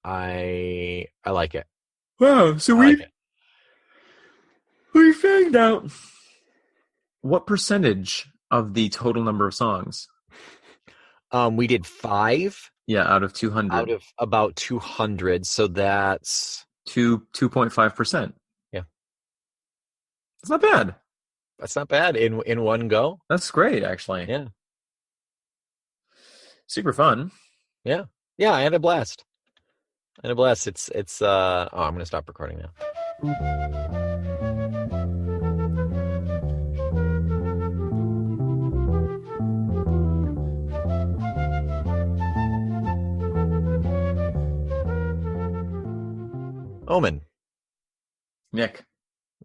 I like it. Wow. So I like it. we found out what percentage of the total number of songs. We did 5 Yeah, out of out 200. of about 200, so that's 2.5%. yeah, It's not bad. that's not bad in one go. That's great, actually. Yeah, Super fun. yeah, yeah. I had a blast. I had a blast. It's. Oh, I'm gonna stop recording now. Omen, Nick,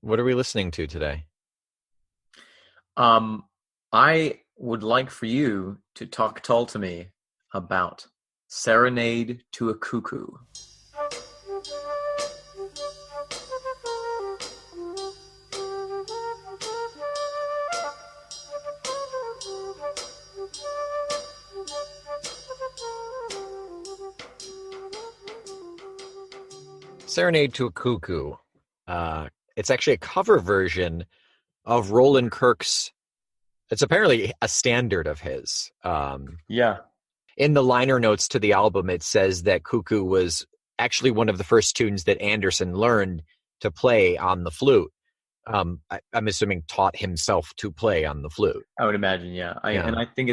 what are we listening to today? um, I would like for you to talk Tull to me about Serenade to a Cuckoo. Serenade to a Cuckoo. It's actually a cover version of Roland Kirk's. It's apparently a standard of his. Yeah. In the liner notes to the album, it says that Cuckoo was actually one of the first tunes that Anderson learned to play on the flute. I'm assuming taught himself to play on the flute. I would imagine, yeah. Yeah. I think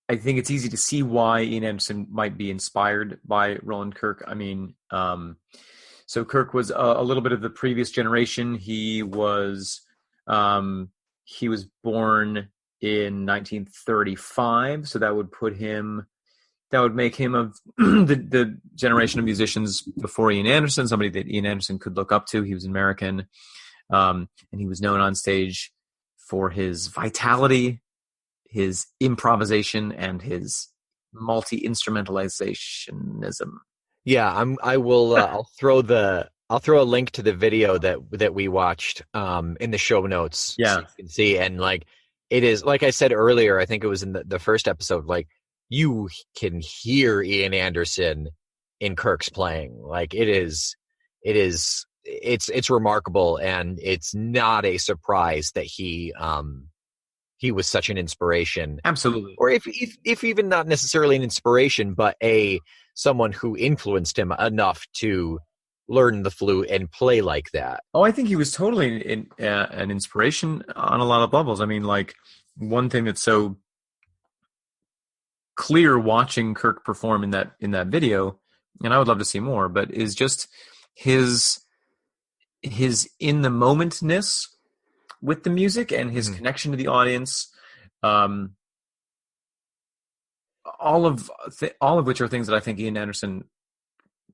I think it's easy to see why Ian Anderson might be inspired by Roland Kirk. I mean, so Kirk was a little bit of the previous generation. He was born in 1935, so that would make him of the generation of musicians before Ian Anderson, somebody that Ian Anderson could look up to. He was an American, and he was known on stage for his vitality, his improvisation, and his multi-instrumentalizationism. Yeah, I will I'll throw a link to the video that we watched in the show notes so Yeah, you can see. And like it is, like I said earlier, I think it was in the first episode, like you can hear Ian Anderson in Kirk's playing. Like it's remarkable, and it's not a surprise that he was such an inspiration, absolutely. or if even not necessarily an inspiration, but someone who influenced him enough to learn the flute and play like that. Oh, I think he was totally an inspiration on a lot of levels. I mean, like one thing that's so clear watching Kirk perform in that video, and I would love to see more, but is just his in the momentness with the music and his connection to the audience. Um, all of which are things that I think Ian Anderson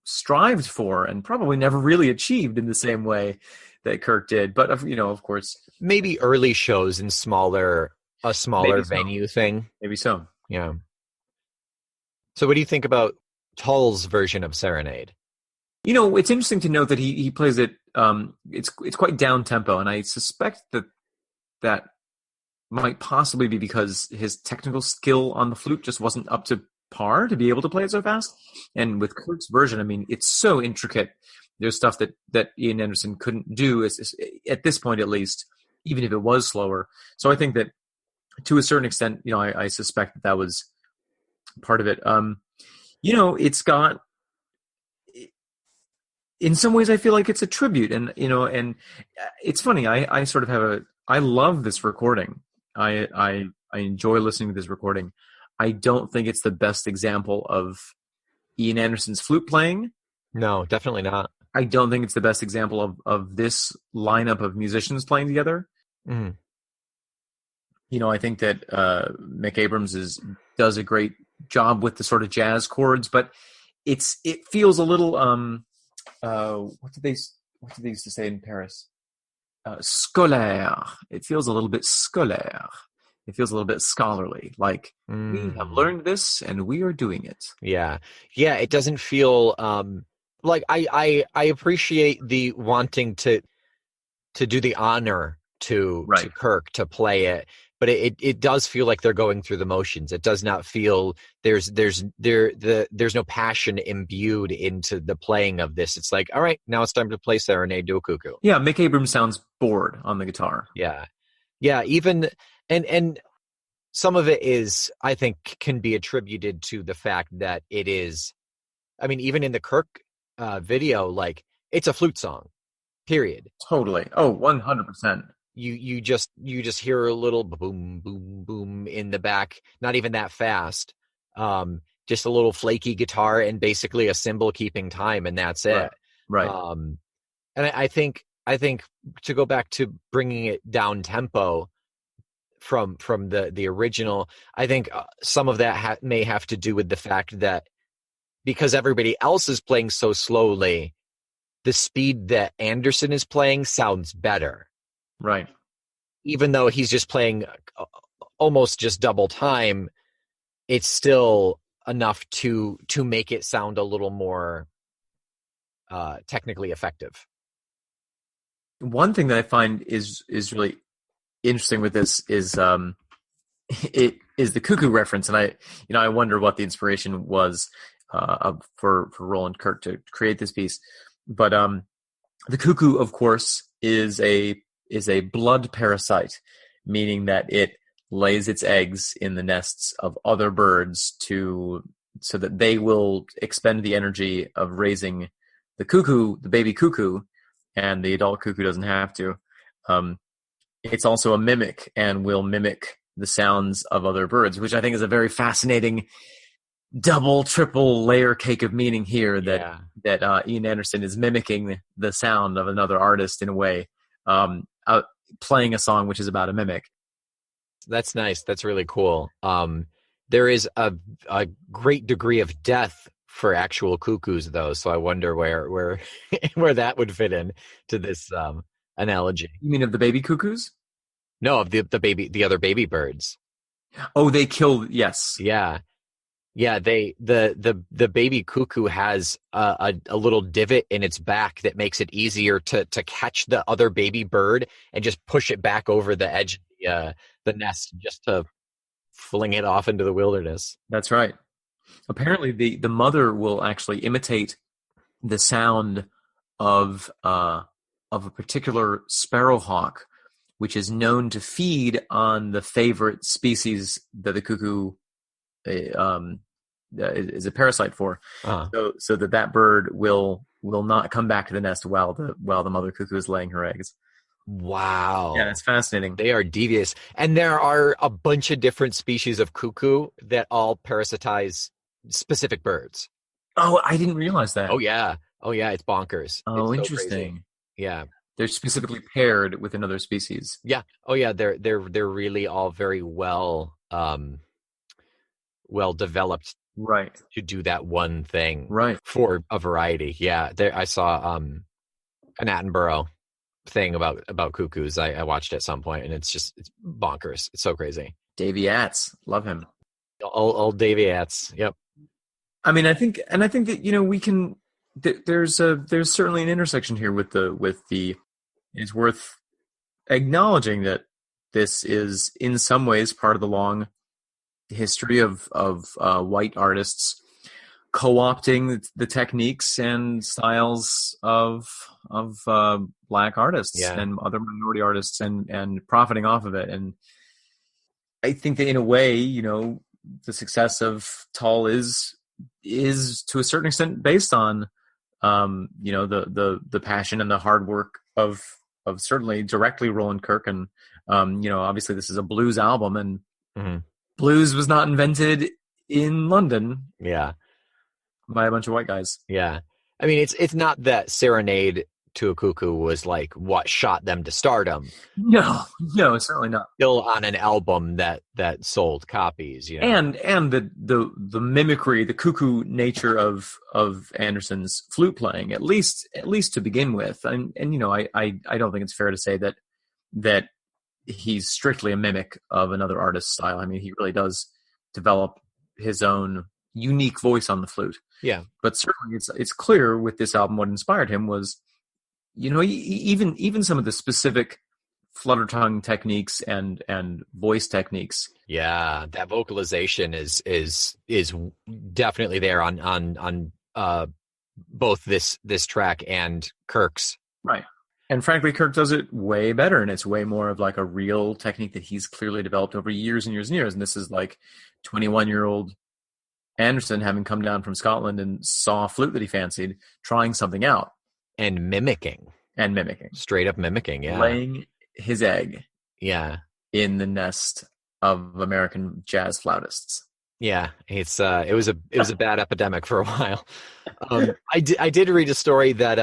strived for and probably never really achieved in the same way that Kirk did. But of course, maybe early shows in a smaller venue thing. Maybe so. Yeah. So what do you think about Tull's version of Serenade? It's interesting to note that he plays it. It's quite down tempo, and I suspect that might possibly be because his technical skill on the flute just wasn't up to par to be able to play it so fast. And with Kirk's version, I mean, it's so intricate. There's stuff that Ian Anderson couldn't do at this point, at least, even if it was slower. So I think that to a certain extent, I suspect that was part of it. It's got, in some ways, I feel like it's a tribute, and it's funny. I sort of I love this recording. I enjoy listening to this recording. I don't think it's the best example of Ian Anderson's flute playing. No, definitely not. I don't think it's the best example of this lineup of musicians playing together. Mm. I think that Mick Abrams does a great job with the sort of jazz chords, but it feels a little what did they used to say in Paris? Scolaire. It feels a little bit scolaire. It feels a little bit scholarly. Like we have learned this and we are doing it. Yeah. Yeah. It doesn't feel like I appreciate the wanting to do the honor to Kirk to play it, but it does feel like they're going through the motions. It does not feel there's no passion imbued into the playing of this. It's like, all right, now it's time to play Serenade to a Cuckoo. Yeah, Mick Abrams sounds bored on the guitar. Yeah. Yeah, even and some of it is, I think, can be attributed to the fact that it is, I mean, even in the Kirk video, like, it's a flute song, period. Totally. Oh, 100%. You just hear a little boom, boom, boom in the back, not even that fast. Just a little flaky guitar and basically a cymbal keeping time, and that's it. Right. And I think to go back to bringing it down tempo from the original, I think some of that may have to do with the fact that because everybody else is playing so slowly, the speed that Anderson is playing sounds better. Right. Even though he's just playing almost just double time, it's still enough to make it sound a little more technically effective. One thing that I find is really interesting with this is it is the Cuckoo reference, and I wonder what the inspiration was for Roland Kirk to create this piece. But the cuckoo, of course, is a blood parasite, meaning that it lays its eggs in the nests of other birds so that they will expend the energy of raising the cuckoo, the baby cuckoo, and the adult cuckoo doesn't have to. It's also a mimic and will mimic the sounds of other birds, which I think is a very fascinating double, triple layer cake of meaning here that Ian Anderson is mimicking the sound of another artist in a way, playing a song which is about a mimic. That's nice. That's really cool. There is a great degree of death for actual cuckoos, though, so I wonder where where that would fit in to this analogy. You mean of the baby cuckoos? No, of the other baby birds. Oh, they kill. Yes. Yeah. The baby cuckoo has a little divot in its back that makes it easier to catch the other baby bird and just push it back over the edge of the nest, just to fling it off into the wilderness. That's right. Apparently, the mother will actually imitate the sound of a particular sparrowhawk, which is known to feed on the favorite species that the cuckoo is a parasite for. So that bird will not come back to the nest while the mother cuckoo is laying her eggs. Wow. Yeah, it's fascinating. They are devious. And there are a bunch of different species of cuckoo that all parasitize specific birds. Oh, I didn't realize that. Oh yeah, it's bonkers. Oh, it's interesting. So yeah. They're specifically paired with another species. Yeah. Oh yeah, they're really all very well developed, right, to do that one thing, right, for a variety. Yeah, I saw an Attenborough thing about cuckoos. I watched at some point, and it's bonkers. It's so crazy. Davey Atz, love him. Old Davey Atz. Yep. I mean, I think that we can. There's certainly an intersection here with the. It's worth acknowledging that this is in some ways part of the long history of white artists co-opting the techniques and styles of black artists and other minority artists and profiting off of it. And I think that in a way, the success of Tull is to a certain extent based on the passion and the hard work of certainly directly Roland Kirk. And obviously this is a blues album, and blues was not invented in London. Yeah. By a bunch of white guys. Yeah. I mean, it's not that Serenade to a Cuckoo was like what shot them to stardom. No, certainly not. Still on an album that sold copies, And the mimicry, the cuckoo nature of Anderson's flute playing, at least to begin with. And I don't think it's fair to say that he's strictly a mimic of another artist's style. I mean, he really does develop his own unique voice on the flute. Yeah. But certainly it's clear with this album what inspired him was, even some of the specific flutter tongue techniques and voice techniques. Yeah, that vocalization is definitely there on both this track and Kirk's. Right. And frankly, Kirk does it way better, and it's way more of like a real technique that he's clearly developed over years and years and years. And this is like 21-year-old Anderson having come down from Scotland and saw a flute that he fancied, trying something out. And mimicking. Straight up mimicking, yeah. Laying his egg yeah. in the nest of American jazz flautists. Yeah, it was a bad epidemic for a while. I did read a story that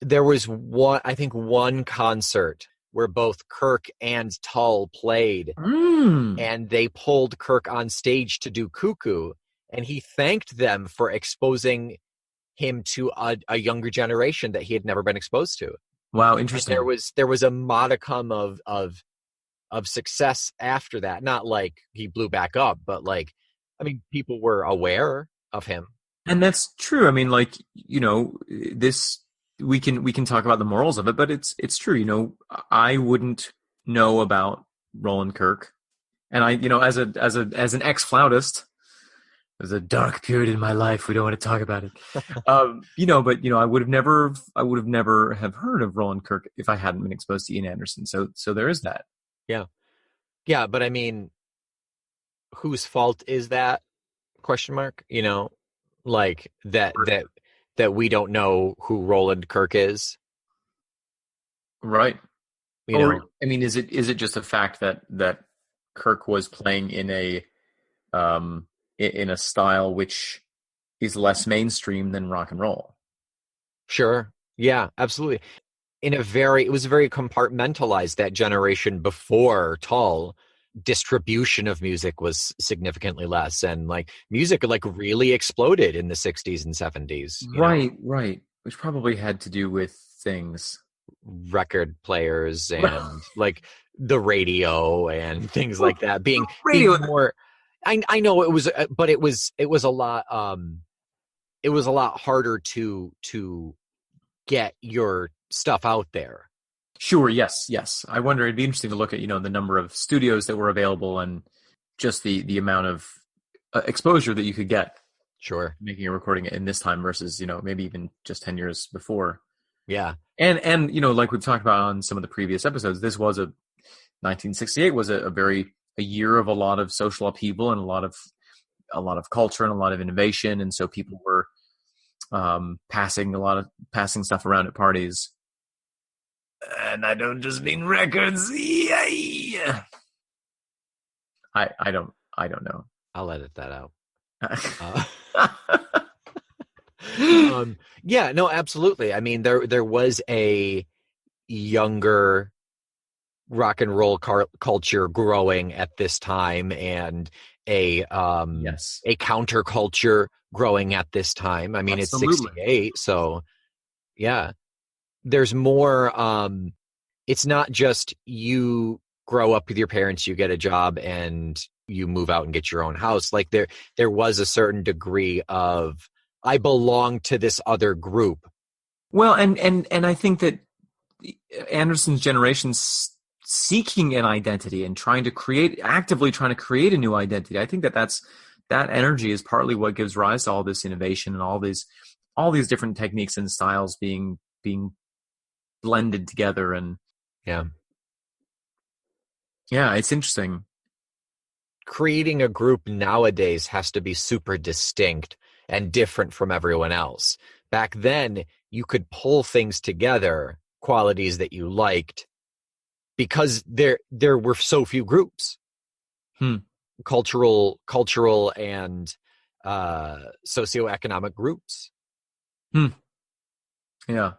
there was one concert where both Kirk and Tull played, and they pulled Kirk on stage to do Cuckoo, and he thanked them for exposing him to a younger generation that he had never been exposed to. Wow, interesting. And there was a modicum of success after that. Not like he blew back up, but like, I mean, people were aware of him. And that's true. I mean, like, you know, this we can talk about the morals of it, but it's true. You know, I wouldn't know about Roland Kirk, and I, you know, as an ex-flautist, there's a dark period in my life. We don't want to talk about it. You know, but you know, I would have never have heard of Roland Kirk if I hadn't been exposed to Ian Anderson. So there is that. Yeah. Yeah, but I mean, whose fault is that? Question mark. You know, like that we don't know who Roland Kirk is. Right. You know, I mean, is it just a fact that Kirk was playing in a style which is less mainstream than rock and roll? Sure. Yeah, absolutely. It was very compartmentalized, that generation before Tull. Distribution of music was significantly less, and like music like really exploded in the 60s and 70s. Right. Which probably had to do with things. Record players and like the radio and things like that being more. I know it was, but it was a lot. It was a lot harder to get your stuff out there. Sure. Yes. I wonder. It'd be interesting to look at, you know, the number of studios that were available and just the amount of exposure that you could get. Sure. Making a recording in this time versus, you know, maybe even just 10 years before. Yeah. And you know, like we've talked about on some of the previous episodes, this was 1968 was a year of a lot of social upheaval and a lot of culture and a lot of innovation, and so people were passing stuff around at parties. And I don't just mean records. Yeah. I don't know. I'll edit that out. Yeah, no, absolutely. I mean, there was a younger rock and roll culture growing at this time, and a counterculture growing at this time. I mean, absolutely. It's 68, so yeah. There's more, it's not just you grow up with your parents, you get a job, and you move out and get your own house. Like there was a certain degree of, I belong to this other group. Well, and I think that Anderson's generation's seeking an identity and actively trying to create a new identity. I think that energy is partly what gives rise to all this innovation and all these different techniques and styles being blended together. And yeah, it's interesting. Creating a group nowadays has to be super distinct and different from everyone else. Back then, you could pull things together, qualities that you liked, because there were so few groups. Cultural and socioeconomic groups. Yeah.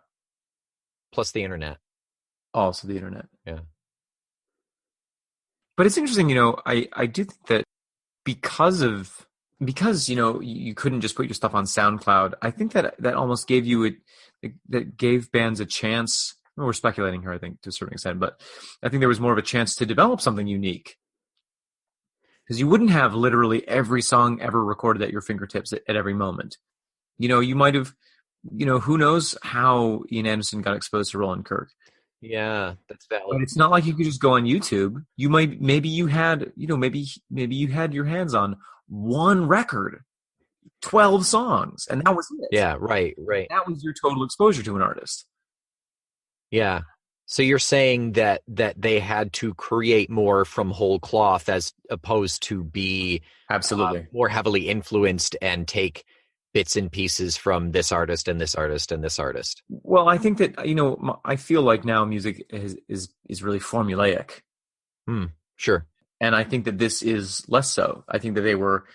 Plus the internet. Also the internet. Yeah. But it's interesting, you know, I do think that because, you know, you couldn't just put your stuff on SoundCloud, I think that almost gave that gave bands a chance. Well, we're speculating here, I think, to a certain extent, but I think there was more of a chance to develop something unique. Because you wouldn't have literally every song ever recorded at your fingertips at every moment. You know, you might have, you know, who knows how Ian Anderson got exposed to Roland Kirk. Yeah, that's But valid. it's not like you could just go on YouTube. Maybe you had, maybe you had your hands on one record, 12 songs, and that was it. Yeah, right, right. That was your total exposure to an artist. Yeah. So you're saying that they had to create more from whole cloth as opposed to be Absolutely. more heavily influenced and take bits and pieces from this artist and this artist and this artist. Well, I think that, I feel like now music is really formulaic. Hmm. Sure. And I think that this is less so. I think that they were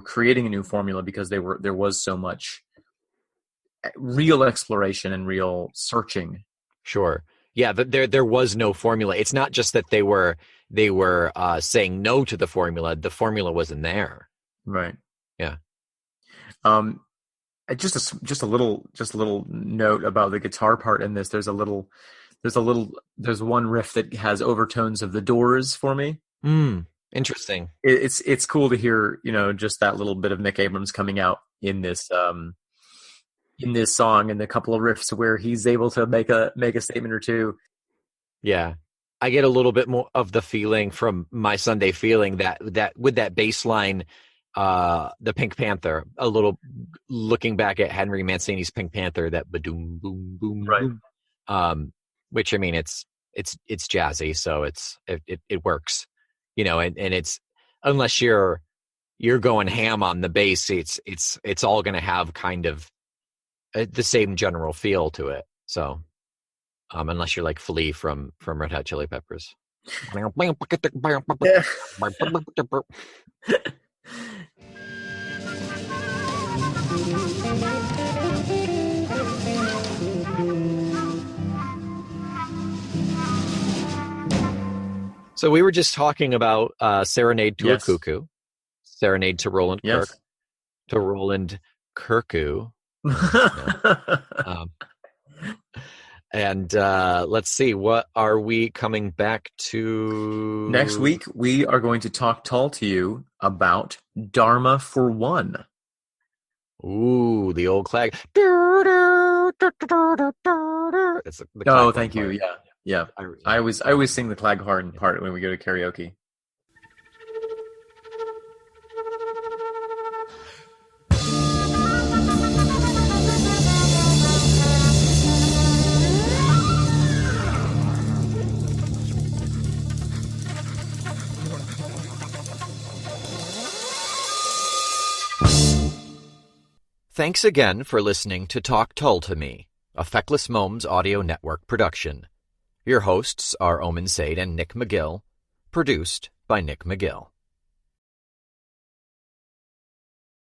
creating a new formula because there was so much real exploration and real searching. Sure. Yeah, there was no formula. It's not just that they were saying no to the formula. The formula wasn't there. Right. Yeah. Um, just a little note about the guitar part in this. There's one riff that has overtones of the Doors for me. Hmm. Interesting. It's cool to hear, just that little bit of Mick Abrams coming out in this song, and a couple of riffs where he's able to make a statement or two. Yeah. I get a little bit more of the feeling from My Sunday Feeling that with that bass line, the Pink Panther, a little looking back at Henry Mancini's Pink Panther, that ba-doom boom boom Right. boom. Which I mean it's jazzy, so it works. And it's unless you're going ham on the bass, it's all gonna have kind of the same general feel to it. So unless you're like Flea from Red Hot Chili Peppers. So we were just talking about Serenade to a Yes. Cuckoo, Serenade to Roland Kirk, Yes. to Roland Kirkoo. Um, and let's see, what are we coming back to Next week, we are going to talk Tull to you about Dharma for One. Ooh, the old clag. It's the Oh, clag thank you. part. Yeah. Yeah. I always sing the Claghorn part when we go to karaoke. Thanks again for listening to Talk Tull to Me, a Feckless Momes Audio Network production. Your hosts are Omen Sade and Nick McGill, produced by Nick McGill.